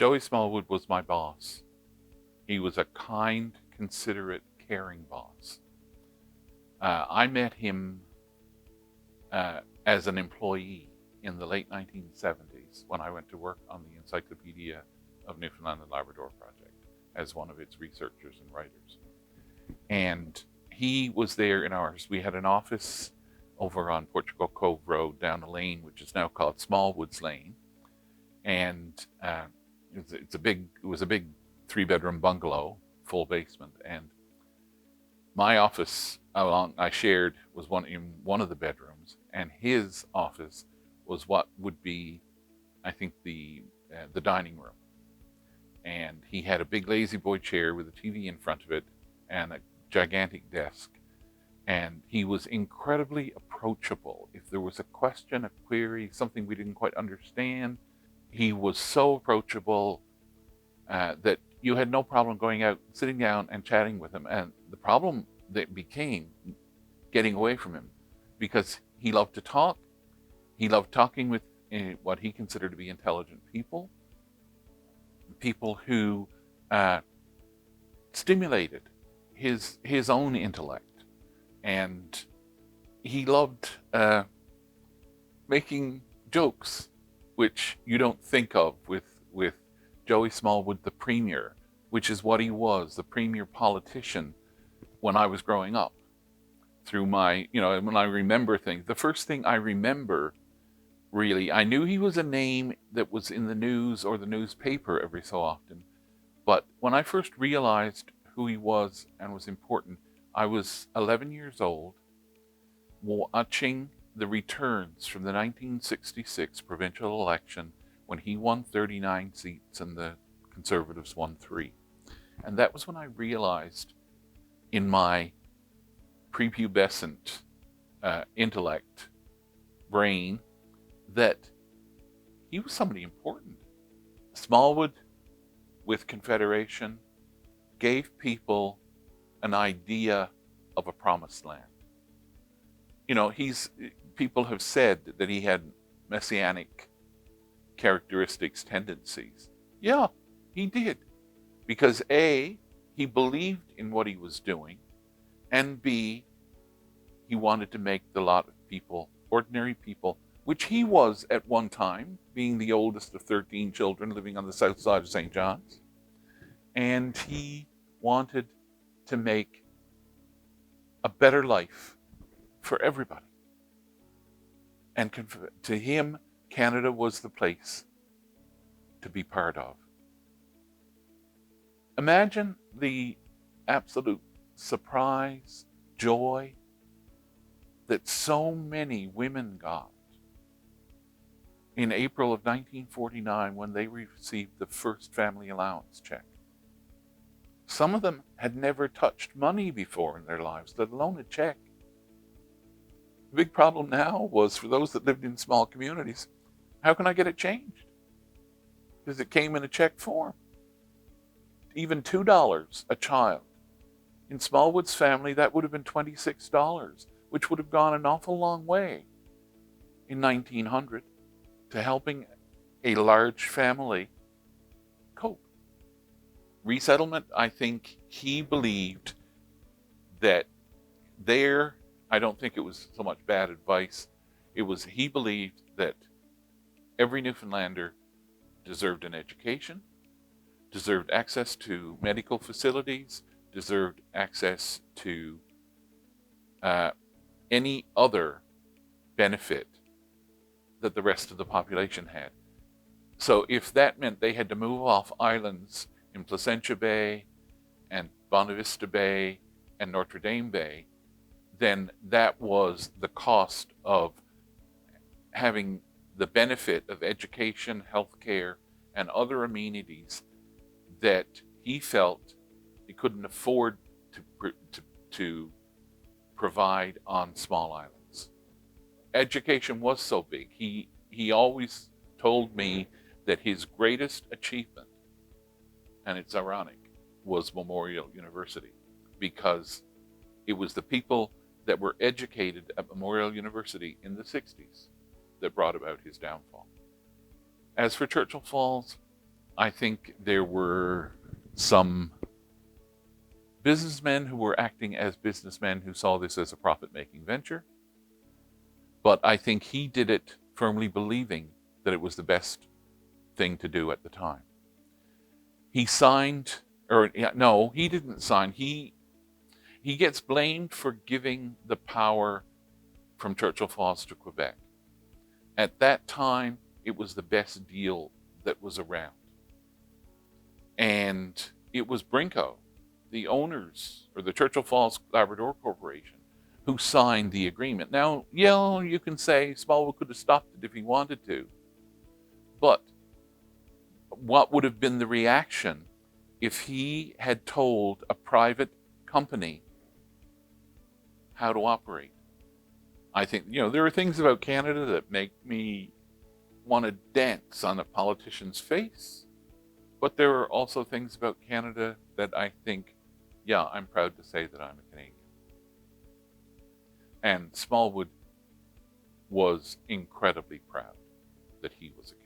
Joey Smallwood was my boss. He was a kind, considerate, caring boss. I met him as an employee in the late 1970s when I went to work on the Encyclopedia of Newfoundland and Labrador project as one of its researchers and writers. And he was there in ours. We had an office over on Portugal Cove Road down a lane, which is now called Smallwood's Lane. And it was a big 3-bedroom bungalow, full basement. And my office I shared was in one of the bedrooms, and his office was what would be, I think, the dining room. And he had a big lazy boy chair with a TV in front of it and a gigantic desk. And he was incredibly approachable. If there was a question, a query, something we didn't quite understand, he was so approachable that you had no problem going out, sitting down and chatting with him. And the problem that became getting away from him, because he loved to talk. He loved talking with what he considered to be intelligent people who stimulated his own intellect. And he loved making jokes, which you don't think of with Joey Smallwood, the premier, which is what he was, the premier politician when I was growing up. Through my, when I remember things, the first thing I remember, really, I knew he was a name that was in the news or the newspaper every so often. But when I first realized who he was and was important, I was 11 years old, watching the returns from the 1966 provincial election when he won 39 seats and the Conservatives won 3. And that was when I realized in my prepubescent intellect brain that he was somebody important. Smallwood, with Confederation, gave people an idea of a promised land. People have said that he had messianic characteristics, tendencies. Yeah, he did. Because A, he believed in what he was doing, and B, he wanted to make the lot of people, ordinary people, which he was at one time, being the oldest of 13 children living on the south side of St. John's. And he wanted to make a better life for everybody. And to him, Canada was the place to be part of. Imagine the absolute surprise, joy that so many women got in April of 1949 when they received the first family allowance check. Some of them had never touched money before in their lives, let alone a check. The big problem now was for those that lived in small communities, how can I get it changed? Because it came in a check form. Even $2 a child. In Smallwood's family, that would have been $26, which would have gone an awful long way in 1900 to helping a large family cope. Resettlement, I think he believed that I don't think it was so much bad advice. He believed that every Newfoundlander deserved an education, deserved access to medical facilities, deserved access to any other benefit that the rest of the population had. So if that meant they had to move off islands in Placentia Bay and Bonavista Bay and Notre Dame Bay, then that was the cost of having the benefit of education, healthcare, and other amenities that he felt he couldn't afford to provide on small islands. Education was so big. He always told me that his greatest achievement, and it's ironic, was Memorial University, because it was the people that were educated at Memorial University in the 60s that brought about his downfall. As for Churchill Falls, I think there were some businessmen who were acting as businessmen who saw this as a profit-making venture. But I think he did it firmly believing that it was the best thing to do at the time. He signed, or no, he didn't sign. He gets blamed for giving the power from Churchill Falls to Quebec. At that time, it was the best deal that was around. And it was Brinko, the owners, or the Churchill Falls Labrador Corporation, who signed the agreement. Now, yeah, you can say Smallwood could have stopped it if he wanted to. But what would have been the reaction if he had told a private company how to operate? I think, there are things about Canada that make me want to dance on a politician's face. But there are also things about Canada that I think, yeah, I'm proud to say that I'm a Canadian. And Smallwood was incredibly proud that he was a Canadian.